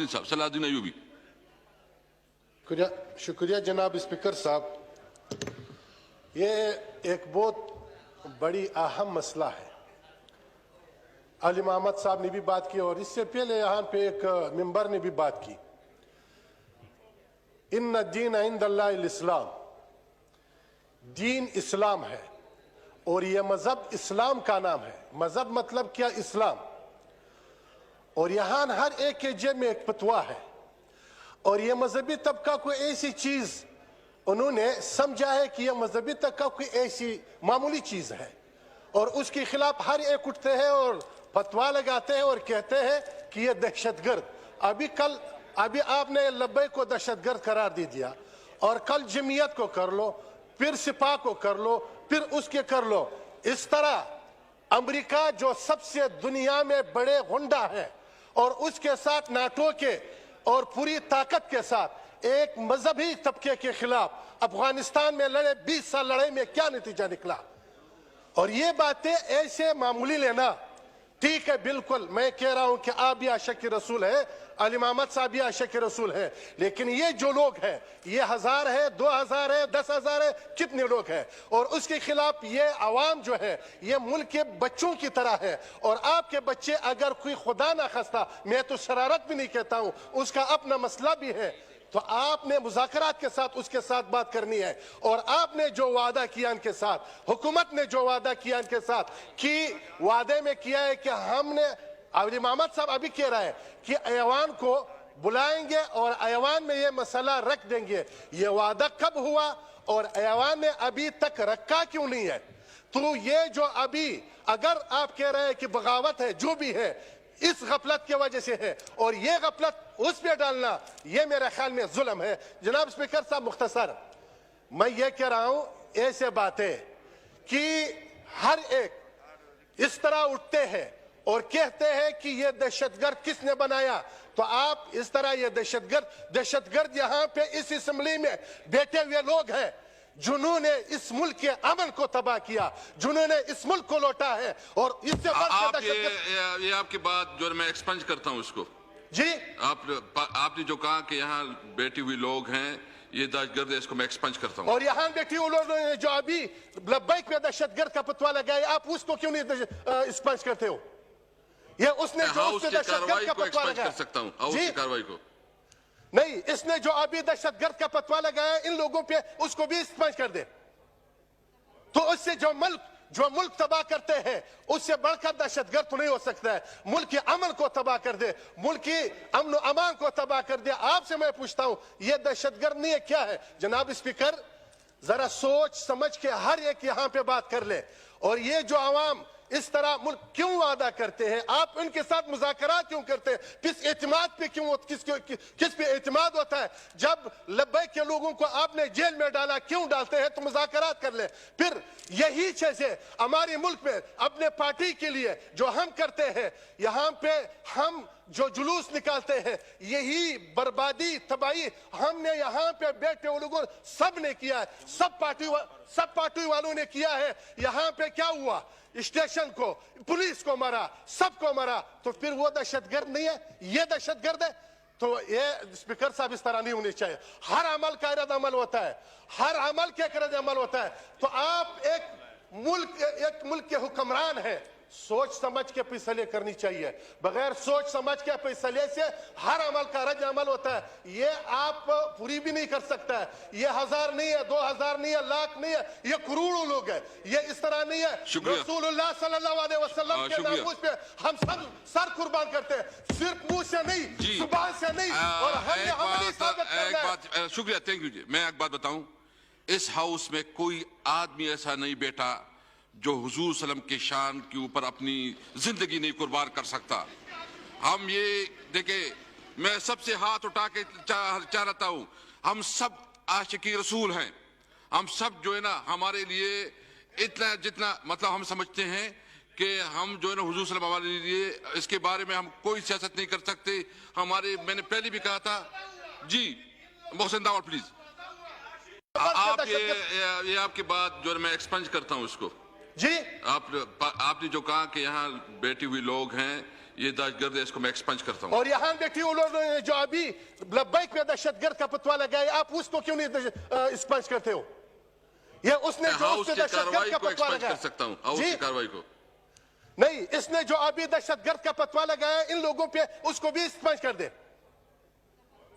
صلاح الدین ایوبی. شکریہ جناب اسپیکر صاحب. یہ ایک بہت بڑی اہم مسئلہ ہے. علی محمد صاحب نے بھی بات کی اور اس سے پہلے یہاں پہ ایک ممبر نے بھی بات کی. ان الدین عند اللہ الاسلام، دین اسلام ہے اور یہ مذہب اسلام کا نام ہے. مذہب مطلب کیا؟ اسلام. اور یہاں ہر ایک کے جیب میں ایک فتویٰ ہے اور یہ مذہبی طبقہ کوئی ایسی چیز انہوں نے سمجھا ہے کہ یہ مذہبی طبقہ کوئی ایسی معمولی چیز ہے اور اس کے خلاف ہر ایک اٹھتے ہیں اور فتویٰ لگاتے ہیں اور کہتے ہیں کہ یہ دہشت گرد. ابھی آپ نے لبیک کو دہشت گرد قرار دیا اور کل جمعیت کو کر لو، پھر سپاہ کو کر لو، پھر اس کے کر لو. اس طرح امریکہ جو سب سے دنیا میں بڑے غنڈہ ہے اور اس کے ساتھ ناٹو کے اور پوری طاقت کے ساتھ ایک مذہبی طبقے کے خلاف افغانستان میں لڑے، 20 سال لڑائی میں کیا نتیجہ نکلا؟ اور یہ باتیں ایسے معمولی لینا ٹھیک ہے. بالکل میں کہہ رہا ہوں کہ آپ بھی عاشق رسول ہیں، علی محمد صاحب بھی عاشق رسول ہیں، لیکن یہ جو لوگ ہیں یہ 1000 ہے، 2000 ہے، 10,000 ہے، کتنے لوگ ہیں اور اس کے خلاف یہ عوام جو ہے یہ ملک کے بچوں کی طرح ہے. اور آپ کے بچے اگر کوئی خدا نہ خواستہ، میں تو شرارت بھی نہیں کہتا ہوں، اس کا اپنا مسئلہ بھی ہے، تو آپ نے مذاکرات کے ساتھ اس کے ساتھ بات کرنی ہے. اور آپ نے جو وعدہ کیا ان کے ساتھ، حکومت نے جو وعدہ کیا ان کے ساتھ کہ وعدے میں کیا ہے کہ ہم نے، علی محمد صاحب ابھی کہہ رہا ہے کہ ایوان کو بلائیں گے اور ایوان میں یہ مسئلہ رکھ دیں گے. یہ وعدہ کب ہوا اور ایوان نے ابھی تک رکھا کیوں نہیں ہے؟ تو یہ جو ابھی اگر آپ کہہ رہے ہیں کہ بغاوت ہے، جو بھی ہے اس غفلت کی وجہ سے ہے اور یہ غفلت اس پہ ڈالنا یہ میرے خیال میں ظلم ہے. جناب اسپیکر صاحب مختصر میں یہ کہہ رہا ہوں، ایسے باتیں کہ ہر ایک اس طرح اٹھتے ہیں اور کہتے ہیں کہ یہ دہشت گرد کس نے بنایا، تو آپ اس طرح یہ دہشت گرد یہاں پہ اس اسمبلی میں بیٹھے ہوئے لوگ ہیں جنہوں نے اس ملک کے امن کو تباہ کیا، جنہوں نے اس ملک کو لوٹا ہے. اور اس سے یہ آپ کی بات جو میں ایکسپنج کرتا ہوں اس کو. جی آپ نے جو کہا کہ یہاں بیٹھی ہوئی لوگ ہیں یہ دہشت گرد ہے، اس کو میں ایکسپنج کرتا ہوں. اور یہاں بیٹھی ہوئے لوگ جو ابھی لبیک پہ دہشت گرد کا فتویٰ لگائے، آپ اس کو کیوں نہیں ایکسپنج کرتے ہو؟ یہ اس نے جو اس پہ دہشت گرد کا فتویٰ لگایا، کر سکتا ہوں ہاؤس کی کاروائی کو نہیں، اس نے جو ابھی دہشت گرد کا فتویٰ لگایا ان لوگوں پہ اس کو بھی ایکسپنج کر دے. تو اس سے جو ملک تباہ کرتے ہیں اس سے بڑھ کر دہشت گرد تو نہیں ہو سکتا ہے. ملک کے امن کو تباہ کر دے، ملک کی امن و امان کو تباہ کر دے. آپ سے میں پوچھتا ہوں یہ دہشت گرد نہیں ہے، کیا ہے؟ جناب اسپیکر ذرا سوچ سمجھ کے ہر ایک یہاں پہ بات کر لے. اور یہ جو عوام اس طرح ملک کیوں وعدہ کرتے ہیں، آپ ان کے ساتھ مذاکرات کیوں کرتے ہیں؟ کس اعتماد پہ کس پہ اعتماد ہوتا ہے؟ جب لبیک کے لوگوں کو آپ نے جیل میں ڈالا، کیوں ڈالتے ہیں؟ تو مذاکرات کر لیں. پھر یہی چیزیں ہماری ملک میں اپنے پارٹی کے لیے جو ہم کرتے ہیں، یہاں پہ ہم جو جلوس نکالتے ہیں، یہی بربادی تباہی ہم نے یہاں پہ بیٹھے ہوئے لوگوں سب نے کیا ہے، سب پارٹی والوں نے کیا ہے. یہاں پہ کیا ہوا؟ اسٹیشن کو، پولیس کو مرا، سب کو مرا. تو پھر وہ دہشت گرد نہیں ہے؟ یہ دہشت گرد ہے؟ تو یہ اسپیکر صاحب اس طرح نہیں ہونی چاہیے. ہر عمل کا رد عمل ہوتا ہے، ہر عمل کے رد عمل ہوتا ہے. تو آپ ایک ملک کے حکمران ہیں، سوچ سمجھ کے فیصلے کرنی چاہیے. بغیر سوچ سمجھ کے فیصلے سے ہر عمل کا رد عمل ہوتا ہے. یہ آپ پوری بھی نہیں کر سکتا ہے. یہ 1000 نہیں ہے، 2000 نہیں ہے، لاکھ نہیں ہے، یہ کروڑوں لوگ ہیں. یہ اس طرح نہیں ہے. رسول اللہ صلی اللہ علیہ وسلم کے ناموس پہ ہم سب سر قربان کرتے ہیں، صرف منہ سے نہیں، زبان سے نہیں. اور ہم نے عملی ثابت کرنا ہے. شکریہ، تھینک یو جی. میں ایک بات بتاؤں، اس ہاؤس میں کوئی آدمی ایسا نہیں بیٹھا جو حضور صلی اللہ علیہ وسلم کے شان کے اوپر اپنی زندگی نہیں قربان کر سکتا. ہم یہ دیکھیں، میں سب سے ہاتھ اٹھا کے چاہتا ہوں، ہم سب عاشقی رسول ہیں. ہم سب جو ہے نا ہمارے لیے اتنا جتنا مطلب ہم سمجھتے ہیں کہ ہم جو ہے نا حضور صلی اللہ علیہ وسلم ہمارے لیے اس کے بارے میں ہم کوئی سیاست نہیں کر سکتے. میں نے پہلے بھی کہا تھا. جی محسن داور پلیز. آپ یہ آپ کی بات جو ہے میں ایکسپنج کرتا ہوں اس کو. جی آپ نے جو کہا کہ یہاں بیٹھی ہوئی لوگ ہیں ये दहशतगर्द है, इसको मैं एक्सपंज करता हूँ। और यहाँ बैठी उन लोगों ने जो अभी लब्बैक में दहशतगर्द का फतवा लगाया, आप उसको क्यों नहीं एक्सपंज करते हो? ये उसने जो हाउस उसने की दहशतगर्द कार्रवाई का को फतवा एक्सपंज लगाया, कर सकता हूँ, हाउस जी? की कार्रवाई को नहीं, इसने जो अभी दहशतगर्द का फतवा लगाया इन लोगों पे, उसको भी एक्सपंज कर दे।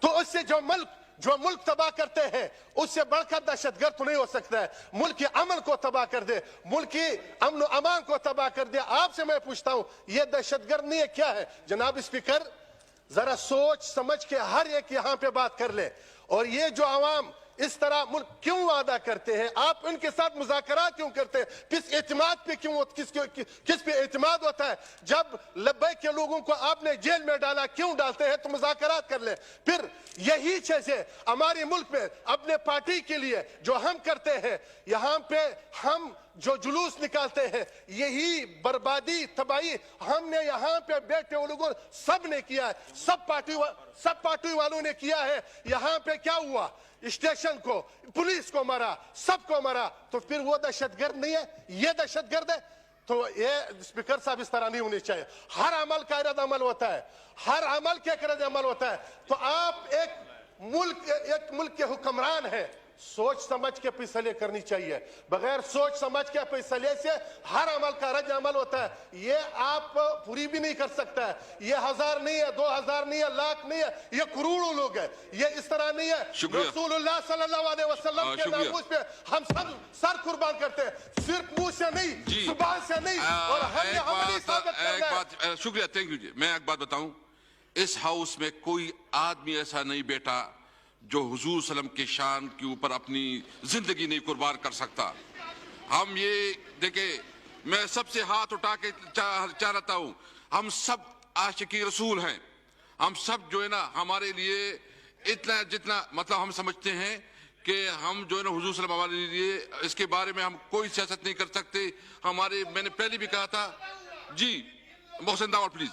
तो उससे जो मुल्क तबाह करते हैं, उससे बढ़कर दहशतगर्द तो नहीं हो सकता है। मुल्क के अमन को तबाह कर दे, मुल्क की अमन अमान को तबाह कर दे। आपसे मैं पूछता हूं, ये दहशतगर्द नहीं है, क्या है? जनाब स्पीकर, जरा सोच समझ के हर एक यहां पे बात कर ले। और ये जो आवाम इस तरह मुल्क क्यों वादा करते हैं, आप उनके साथ मुज़ाकरात क्यों करते हैं? किस एतमाद पे क्यों, किस पे एतमाद होता है? जब लब्बैक के लोगों को आपने जेल में डाला, क्यों डालते हैं? तो मुज़ाकरात कर ले। फिर यही चीजें हमारे मुल्क में अपने पार्टी के लिए जो हम करते हैं, यहाँ पे हम जो जुलूस निकालते हैं, यही बर्बादी तबाही हमने यहाँ पे बैठे वो लोगों सब ने किया है, सब पार्टी वालों ने किया है। यहाँ पे क्या हुआ? स्टेशन को, पुलिस को मारा, सबको मारा। तो फिर वो दहशतगर्द नहीं है? ये दहशतगर्द है? तो ये स्पीकर साहब इस तरह नहीं होनी चाहिए। हर अमल का रद्द अमल होता है, हर अमल के रद्द अमल होता है। तो आप एक मुल्क के हुक्मरान हैं, सोच समझ के फैसले करनी चाहिए। बगैर सोच समझ के फैसले से हर अमल का रद्द अमल होता है। ये आप पूरी भी नहीं कर सकता है। ये 1000 नहीं है, 2000 नहीं है, लाख नहीं है, ये करोड़ों लोग हैं। ये इस तरह नहीं है। रसूलुल्लाह सल्लल्लाहु अलैहि वसल्लम के नामूस पे हम सब सर कुर्बान करते हैं, सिर्फ मुंह से नहीं, जुबान से नहीं। और हमें साबित करना है। शुक्रिया, थैंक यू जी। मैं एक बात बताऊं, इस हाउस में कोई आदमी ऐसा नहीं बैठा जो हुजूर सल्लम के शान के ऊपर अपनी जिंदगी नहीं कुर्बान कर सकता। हम ये देखे, मैं सबसे हाथ उठा के चाहता हूं, हम सब आशिकी रसूल हैं। हम सब जो है ना, हमारे लिए इतना जितना मतलब हम समझते हैं कि हम जो है ना हुजूर सल्लम हमारे लिए, इसके बारे में हम कोई सियासत नहीं कर सकते। मैंने पहले भी कहा था जी। मोहसिन दावड़ प्लीज।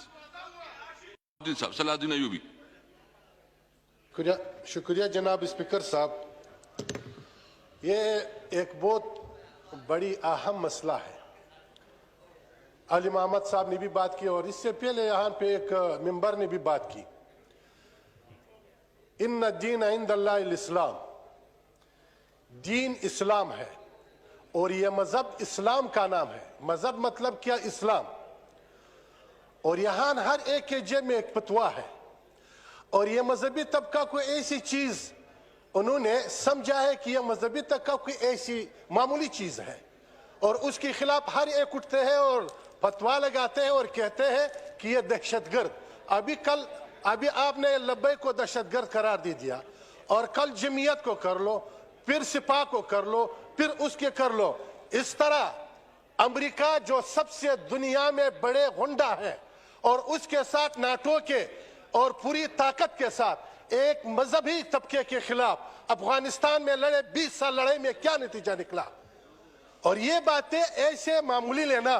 साहब सलाहुद्दीन अयूबी। शुक्रिया जनाब स्पीकर साहब। ये एक बहुत बड़ी अहम मसला है। अली मोहम्मद साहब ने भी बात की और इससे पहले यहाँ पे एक मेंबर ने भी बात की। इन्ना दीन इंदल्लाहिल इस्लाम, दीन इस्लाम है और ये मजहब इस्लाम का नाम है। मजहब मतलब क्या? इस्लाम। और यहाँ हर एक के जेब में एक फतवा है और ये मजहबी तबका कोई ऐसी चीज उन्होंने समझा है कि यह मजहबी तबका कोई ऐसी मामूली चीज है और उसके खिलाफ हर एक उठते हैं और फतवा लगाते हैं और कहते हैं कि यह दहशतगर्द। अभी आपने लब्बैक को दहशतगर्द करार दे दिया और कल जमीयत को कर लो, फिर सिपा को कर लो, फिर उसके कर लो। इस तरह अमेरिका जो सबसे दुनिया में बड़े गुंडा है और उसके साथ नाटो के और पूरी ताकत के साथ एक मजहबी तबके के खिलाफ अफगानिस्तान में लड़े, 20 साल लड़ाई में क्या नतीजा निकला? और ये बातें ऐसे मामूली लेना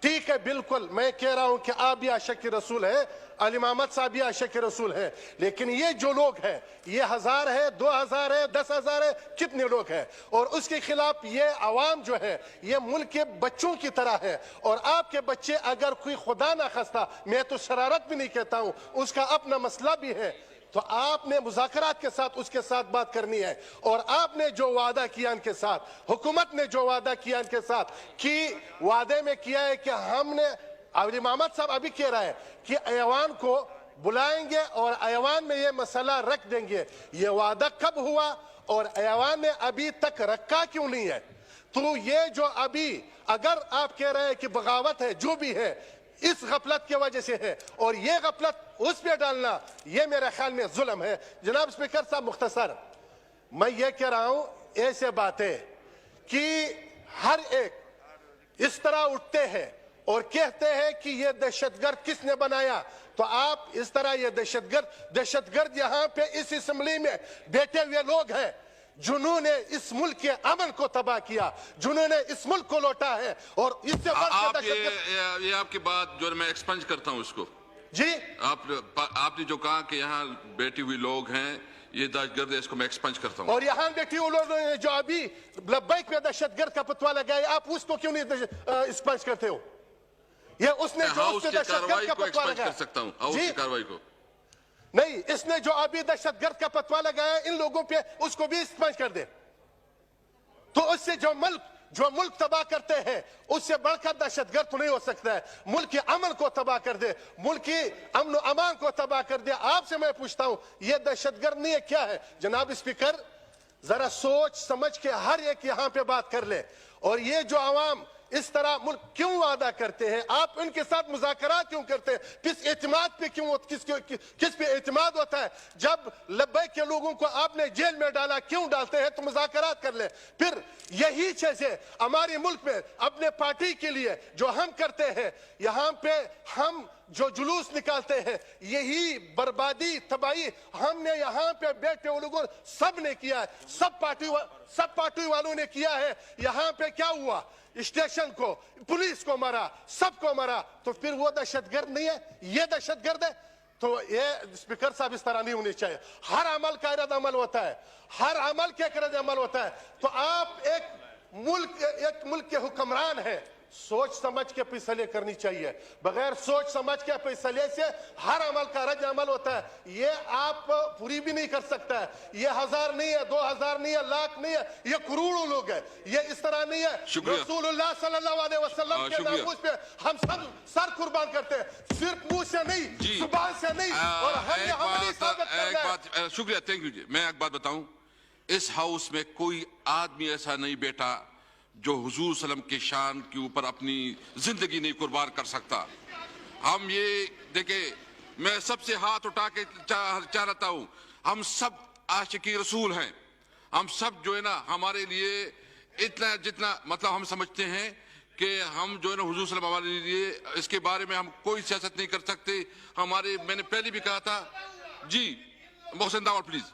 ठीक है, बिल्कुल मैं कह रहा हूं कि आप भी आशिक रसूल है, अली मोहम्मद साहब भी आशिक रसूल है, लेकिन ये जो लोग हैं, ये 1000 है, 2000 है, 10,000 है, कितने लोग हैं? और उसके खिलाफ ये आवाम जो है, ये मुल्क के बच्चों की तरह है। और आपके बच्चे अगर कोई खुदा ना खास्ता, मैं तो शरारत भी नहीं कहता हूं, उसका अपना मसला भी है, तो आपने मुज़ाकरात के साथ उसके साथ बात करनी है। और आपने जो वादा किया इनके साथ, हुकूमत ने जो वादा किया इनके साथ, कि वादे में किया है कि हमने, अली मोहम्मद साहब अभी कह रहा है कि ऐवान को बुलाएंगे और ऐवान में ये मसला रख देंगे। ये वादा कब हुआ और ऐवान ने अभी तक रखा क्यों नहीं है? तो ये जो अभी अगर आप कह रहे हैं कि बगावत है, जो भी है इस गफलत की वजह से है और ये गफलत उस पे डालना, ये मेरे ख्याल में जुल्म है। जनाब स्पीकर साहब, मुख्तसर मैं ये कह रहा हूं, ऐसे बातें कि हर एक इस तरह उठते हैं और कहते हैं कि ये दहशतगर्द किसने बनाया, तो आप इस तरह ये दहशतगर्द यहाँ पे इस असेंबली में बैठे हुए लोग हैं जिन्होंने इस मुल्क के अमन को तबाह किया, जिन्होंने इस मुल्क को लौटा है। और इससे ये आपकी बात जो मैं एक्सपंज करता हूं इसको जी। आपने जो कहा कि यहाँ बैठी हुई लोग हैं ये दहशतगर्द है, इसको मैं एक्सपंज करता हूं। और यहाँ बैठी हुई लोग जो अभी लब्बैक में दहशतगर्द का फतवा लगाया, आप उसको क्यों नहीं एक्सपंज करते हो? ये उसने जो हाउस उसने की दहशतगर्द कार्रवाई का को पतवा एक्सपंज कर लगाया सकता हूं, हाउस जी, की कार्रवाई को। नहीं, इसने जो अभी दहशतगर्द का पतवा लगाया इन लोगों पे, उसको भी एक्सपंज कर दे। तो उससे जो मुल्क तबाह करते हैं, उससे बढ़कर दहशतगर्द तो नहीं हो सकता है। मुल्क के अमन को तबाह कर दे, मुल्क की अमन अमान को तबाह कर दे। आपसे मैं पूछता हूं, यह दहशतगर्द नहीं है, क्या है? जनाब स्पीकर, जरा सोच समझ के हर एक यहां पे बात कर ले। और ये जो आवाम इस तरह मुल्क क्यों वादा करते हैं, आप उनके साथ मुज़ाकरात क्यों करते हैं? किस एतमाद पे क्यों, किस पे एतमाद होता है? जब लब्बैक के लोगों को आपने जेल में डाला, क्यों डालते हैं? तो मुज़ाकरात कर ले। फिर यही चीजें हमारे मुल्क में अपने पार्टी के लिए जो हम करते हैं, यहाँ पे हम जो जुलूस निकालते हैं, यही बर्बादी तबाही हमने यहाँ पे बैठे लोगों सब ने किया है, सब पार्टी वालों ने किया है। यहाँ पे क्या हुआ? स्टेशन को, पुलिस को मारा, सबको मारा। तो फिर वो दहशतगर्द नहीं है? ये दहशतगर्द है? तो ये स्पीकर साहब इस तरह नहीं होनी चाहिए। हर अमल का रद्द अमल होता है, हर अमल के रद्द अमल होता है। तो आप एक मुल्क के हुक्मरान हैं, सोच समझ के फैसले करनी चाहिए। बगैर सोच समझ के फैसले से हर अमल का रद्द अमल होता है। ये आप पूरी भी नहीं कर सकता है। ये 1000 नहीं है, 2000 नहीं है, लाख नहीं है, ये करोड़ों लोग हैं। ये इस तरह नहीं है। रसूलुल्लाह सल्लल्लाहु अलैहि वसल्लम के नामूस पे हम सब सर कुर्बान करते हैं, सिर्फ मुंह से नहीं, जुबान से नहीं। और शुक्रिया, थैंक यू जी। मैं एक बात बताऊं, इस हाउस में कोई आदमी ऐसा नहीं बैठा जो हुजूर सल्लम के शान के ऊपर अपनी जिंदगी नहीं कुर्बान कर सकता। हम ये देखे, मैं सबसे हाथ उठा के चाहता हूं, हम सब आशिकी रसूल हैं। हम सब जो है ना, हमारे लिए इतना जितना मतलब हम समझते हैं कि हम जो है ना हुजूर सल्लम हमारे लिए, इसके बारे में हम कोई सियासत नहीं कर सकते। मैंने पहले भी कहा था जी, मोहसिन दामद प्लीज।